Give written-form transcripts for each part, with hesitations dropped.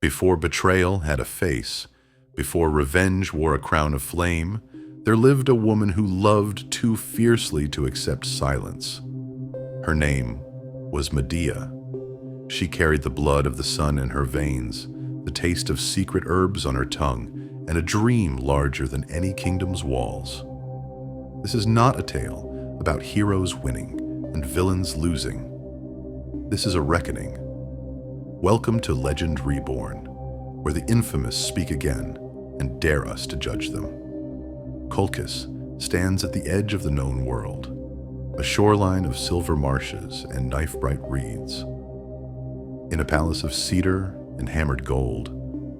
Before betrayal had a face, before revenge wore a crown of flame, there lived a woman who loved too fiercely to accept silence. Her name was Medea. She carried the blood of the sun in her veins, the taste of secret herbs on her tongue, and a dream larger than any kingdom's walls. This is not a tale about heroes winning and villains losing. This is a reckoning. Welcome to Legend Reborn, where the infamous speak again and dare us to judge them. Colchis stands at the edge of the known world, a shoreline of silver marshes and knife-bright reeds. In a palace of cedar and hammered gold,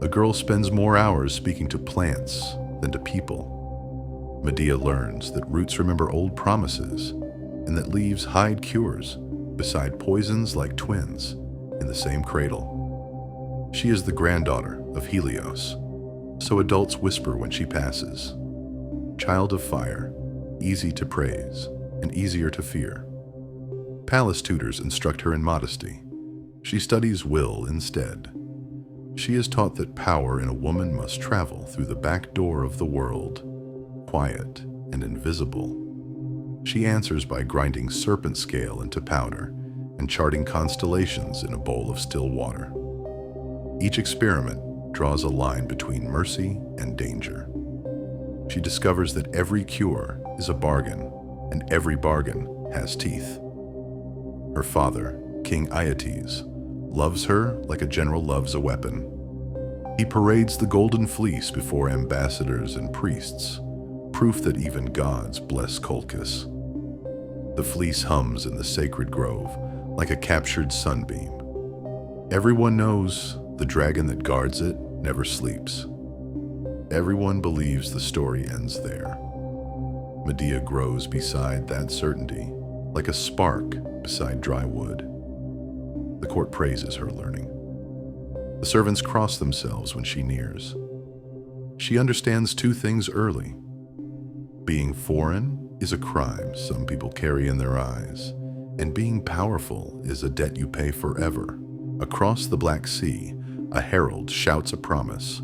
a girl spends more hours speaking to plants than to people. Medea learns that roots remember old promises and that leaves hide cures beside poisons like twins in the same cradle. She is the granddaughter of Helios, so adults whisper when she passes. Child of fire, easy to praise and easier to fear. Palace tutors instruct her in modesty. She studies will instead. She is taught that power in a woman must travel through the back door of the world, quiet and invisible. She answers by grinding serpent scale into powder and charting constellations in a bowl of still water. Each experiment draws a line between mercy and danger. She discovers that every cure is a bargain, and every bargain has teeth. Her father, King Aeetes, loves her like a general loves a weapon. He parades the Golden Fleece before ambassadors and priests, proof that even gods bless Colchis. The fleece hums in the sacred grove like a captured sunbeam. Everyone knows the dragon that guards it never sleeps. Everyone believes the story ends there. Medea grows beside that certainty, like a spark beside dry wood. The court praises her learning. The servants cross themselves when she nears. She understands two things early. Being foreign is a crime some people carry in their eyes, and being powerful is a debt you pay forever. Across the Black Sea, a herald shouts a promise.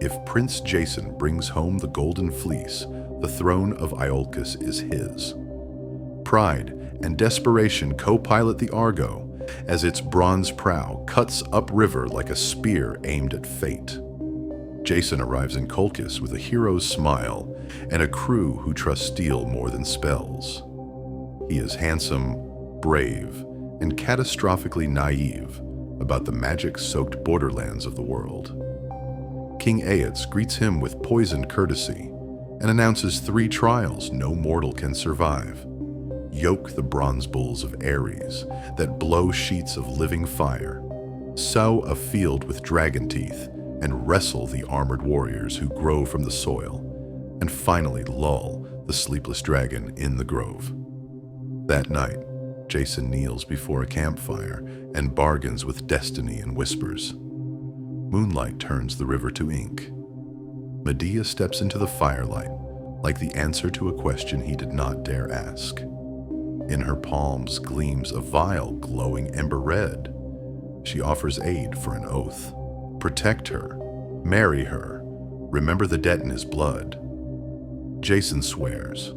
If Prince Jason brings home the Golden Fleece, the throne of Iolcus is his. Pride and desperation co-pilot the Argo as its bronze prow cuts upriver like a spear aimed at fate. Jason arrives in Colchis with a hero's smile and a crew who trust steel more than spells. He is handsome, brave, and catastrophically naive about the magic-soaked borderlands of the world. King Aeetes greets him with poisoned courtesy and announces 3 trials no mortal can survive. Yoke the bronze bulls of Ares that blow sheets of living fire, sow a field with dragon teeth, and wrestle the armored warriors who grow from the soil, and finally lull the sleepless dragon in the grove. That night, Jason kneels before a campfire and bargains with destiny in whispers. Moonlight turns the river to ink. Medea steps into the firelight like the answer to a question he did not dare ask. In her palms gleams a vial glowing ember red. She offers aid for an oath. Protect her, marry her, remember the debt in his blood. Jason swears.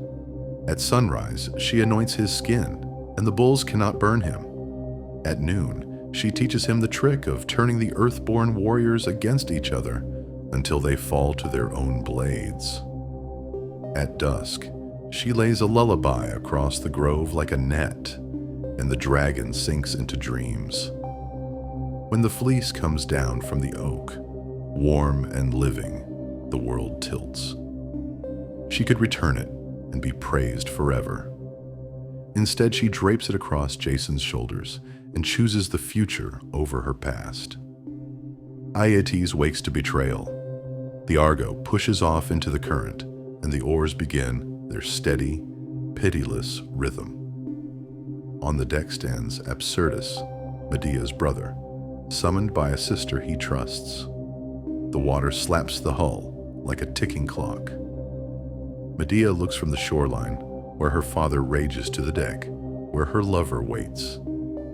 At sunrise, she anoints his skin, and the bulls cannot burn him. At noon, she teaches him the trick of turning the earthborn warriors against each other until they fall to their own blades. At dusk, she lays a lullaby across the grove like a net, and the dragon sinks into dreams. When the fleece comes down from the oak, warm and living, the world tilts. She could return it and be praised forever. Instead, she drapes it across Jason's shoulders and chooses the future over her past. Aeetes wakes to betrayal. The Argo pushes off into the current, and the oars begin their steady, pitiless rhythm. On the deck stands Apsyrtus, Medea's brother, summoned by a sister he trusts. The water slaps the hull like a ticking clock. Medea looks from the shoreline, where her father rages, to the deck, where her lover waits,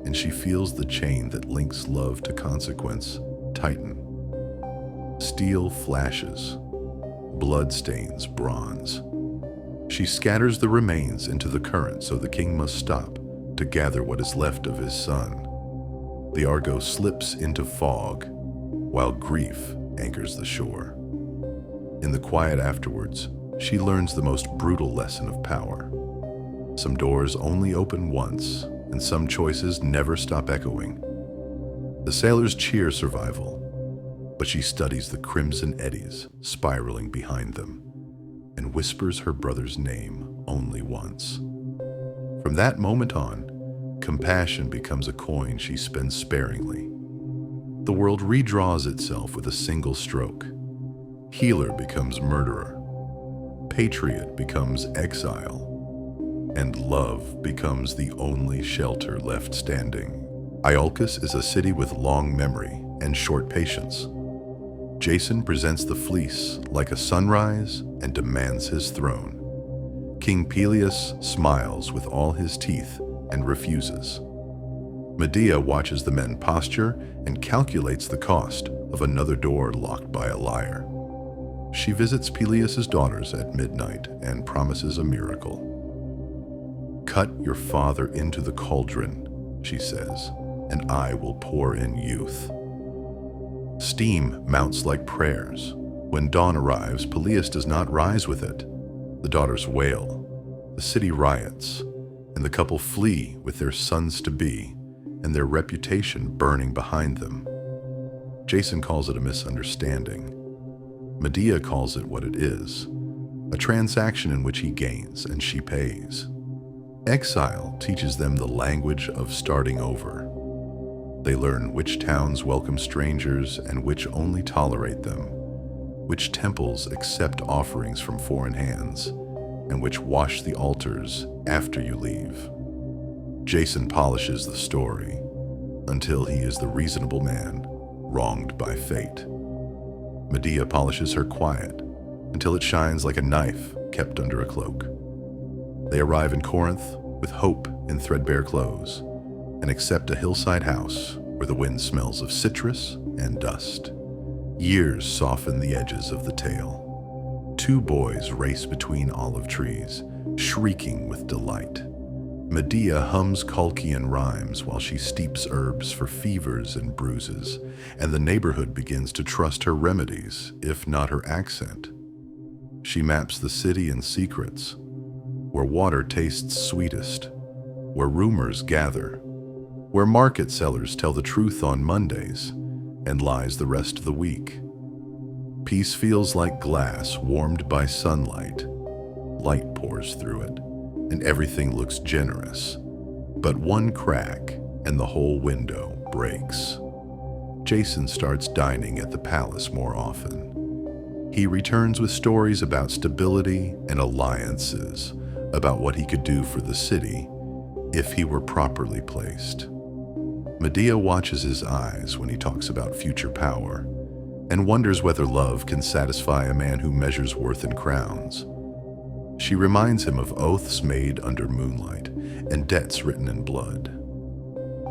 and she feels the chain that links love to consequence tighten. steel flashes, blood stains bronze. She scatters the remains into the current so the king must stop to gather what is left of his son. The Argo slips into fog, while grief anchors the shore. In the quiet afterwards, she learns the most brutal lesson of power. Some doors only open once, and some choices never stop echoing. The sailors cheer survival, but she studies the crimson eddies spiraling behind them and whispers her brother's name only once. From that moment on, compassion becomes a coin she spends sparingly. The world redraws itself with a single stroke. Healer becomes murderer. Patriot becomes exile. And love becomes the only shelter left standing. Iolcus is a city with long memory and short patience. Jason presents the fleece like a sunrise and demands his throne. King Pelias smiles with all his teeth and refuses. Medea watches the men posture and calculates the cost of another door locked by a liar. She visits Pelias' daughters at midnight and promises a miracle. "Cut your father into the cauldron," she says, "and I will pour in youth." Steam mounts like prayers. When dawn arrives, Pelias does not rise with it. The daughters wail, the city riots, and the couple flee with their sons-to-be and their reputation burning behind them. Jason calls it a misunderstanding. Medea calls it what it is, a transaction in which he gains and she pays. Exile teaches them the language of starting over. They learn which towns welcome strangers and which only tolerate them, which temples accept offerings from foreign hands, and which wash the altars after you leave. Jason polishes the story until he is the reasonable man wronged by fate. Medea polishes her quiet until it shines like a knife kept under a cloak. They arrive in Corinth with hope in threadbare clothes and accept a hillside house where the wind smells of citrus and dust. Years soften the edges of the tale. Two boys race between olive trees, shrieking with delight. Medea hums Colchian rhymes while she steeps herbs for fevers and bruises, and the neighborhood begins to trust her remedies, if not her accent. She maps the city in secrets, where water tastes sweetest, where rumors gather, where market sellers tell the truth on Mondays and lies the rest of the week. Peace feels like glass warmed by sunlight. Light pours through it, and everything looks generous. But one crack, and the whole window breaks. Jason starts dining at the palace more often. He returns with stories about stability and alliances, about what he could do for the city if he were properly placed. Medea watches his eyes when he talks about future power and wonders whether love can satisfy a man who measures worth in crowns. She reminds him of oaths made under moonlight and debts written in blood.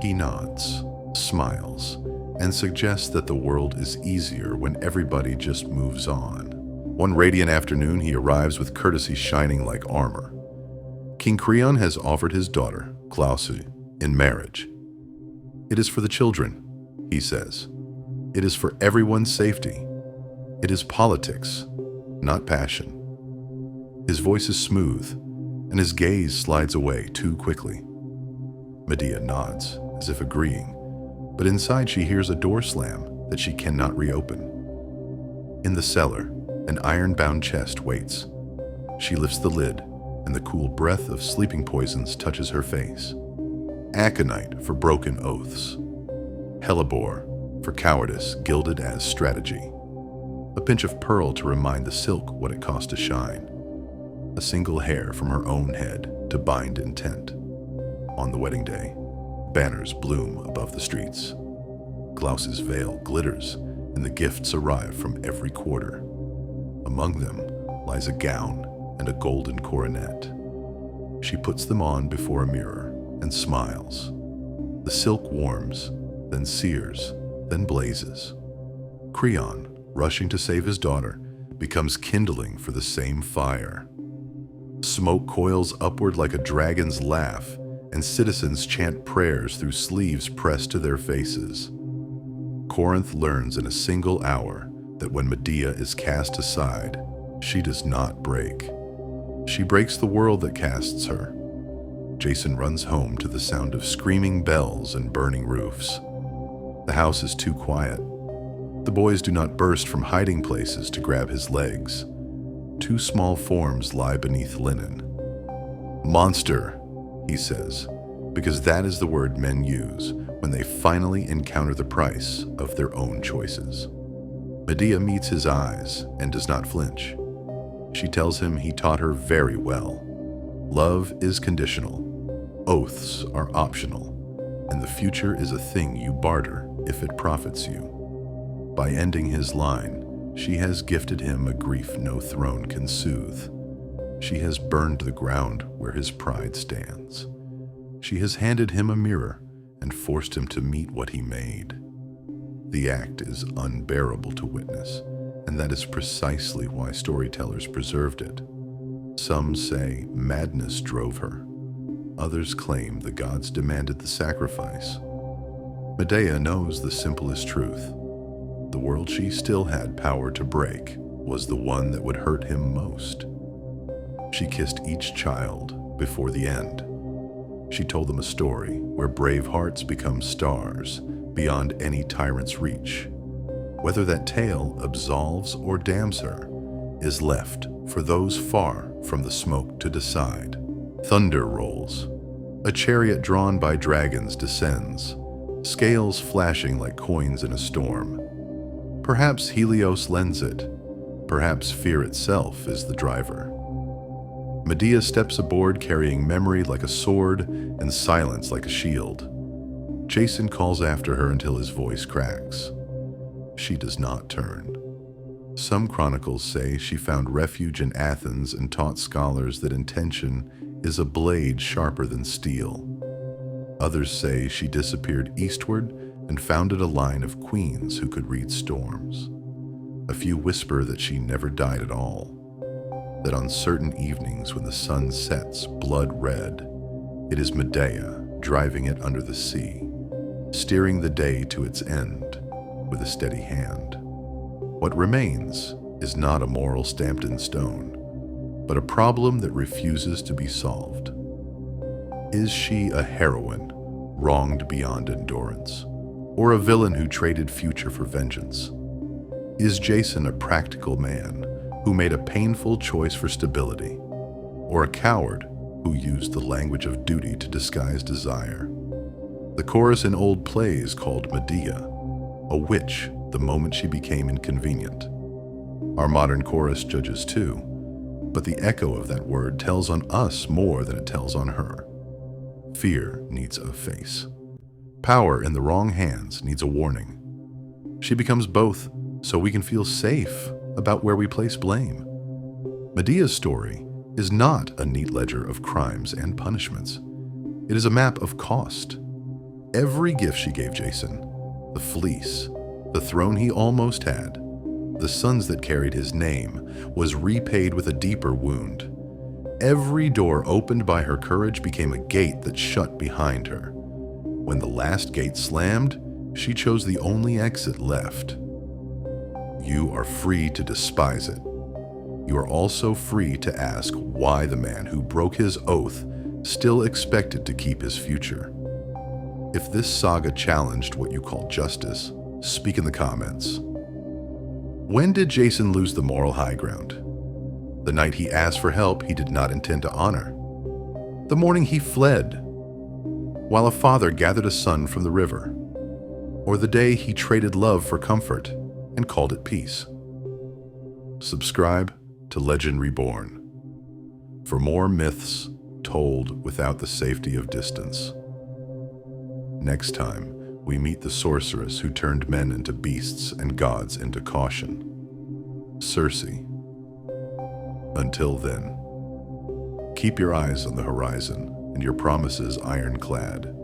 He nods, smiles, and suggests that the world is easier when everybody just moves on. One radiant afternoon, he arrives with courtesy shining like armor. King Creon has offered his daughter, Glauce, in marriage. "It is for the children," he says. "It is for everyone's safety. It is politics, not passion." His voice is smooth, and his gaze slides away too quickly. Medea nods, as if agreeing, but inside she hears a door slam that she cannot reopen. In the cellar, an iron-bound chest waits. She lifts the lid, and the cool breath of sleeping poisons touches her face. Aconite for broken oaths. Hellebore for cowardice gilded as strategy. A pinch of pearl to remind the silk what it cost to shine. A single hair from her own head to bind intent. On the wedding day, banners bloom above the streets. Glauce's veil glitters, and the gifts arrive from every quarter. Among them lies a gown and a golden coronet. She puts them on before a mirror and smiles. The silk warms, then sears, then blazes. Creon, rushing to save his daughter, becomes kindling for the same fire. Smoke coils upward like a dragon's laugh, and citizens chant prayers through sleeves pressed to their faces. Corinth learns in a single hour that when Medea is cast aside, she does not break. She breaks the world that casts her. Jason runs home to the sound of screaming bells and burning roofs. The house is too quiet. The boys do not burst from hiding places to grab his legs. Two small forms lie beneath linen. "Monster," he says, because that is the word men use when they finally encounter the price of their own choices. Medea meets his eyes and does not flinch. She tells him he taught her very well. Love is conditional. Oaths are optional, and the future is a thing you barter if it profits you. By ending his line, she has gifted him a grief no throne can soothe. She has burned the ground where his pride stands. She has handed him a mirror and forced him to meet what he made. The act is unbearable to witness, and that is precisely why storytellers preserved it. Some say madness drove her. Others claim the gods demanded the sacrifice. Medea knows the simplest truth. The world she still had power to break was the one that would hurt him most. She kissed each child before the end. She told them a story where brave hearts become stars beyond any tyrant's reach. Whether that tale absolves or damns her is left for those far from the smoke to decide. Thunder rolls. A chariot drawn by dragons descends, scales flashing like coins in a storm. Perhaps Helios lends it. Perhaps fear itself is the driver. Medea steps aboard carrying memory like a sword and silence like a shield. Jason calls after her until his voice cracks. She does not turn. Some chronicles say she found refuge in Athens and taught scholars that intention is a blade sharper than steel. Others say she disappeared eastward and founded a line of queens who could read storms. A few whisper that she never died at all, that on certain evenings when the sun sets blood red, it is Medea driving it under the sea, steering the day to its end with a steady hand. What remains is not a moral stamped in stone, but a problem that refuses to be solved. Is she a heroine, wronged beyond endurance, or a villain who traded future for vengeance? Is Jason a practical man who made a painful choice for stability, or a coward who used the language of duty to disguise desire? The chorus in old plays called Medea a witch the moment she became inconvenient. Our modern chorus judges too, but the echo of that word tells on us more than it tells on her. Fear needs a face. Power in the wrong hands needs a warning. She becomes both so we can feel safe about where we place blame. Medea's story is not a neat ledger of crimes and punishments. It is a map of cost. Every gift she gave Jason, the fleece, the throne he almost had, the sons that carried his name, was repaid with a deeper wound. Every door opened by her courage became a gate that shut behind her. When the last gate slammed, she chose the only exit left. You are free to despise it. You are also free to ask why the man who broke his oath still expected to keep his future. If this saga challenged what you call justice, speak in the comments. When did Jason lose the moral high ground? The night he asked for help he did not intend to honor. The morning he fled, while a father gathered a son from the river. Or the day he traded love for comfort and called it peace. Subscribe to Legend Reborn for more myths told without the safety of distance. Next time, we meet the sorceress who turned men into beasts and gods into caution. Circe. Until then, keep your eyes on the horizon and your promises ironclad.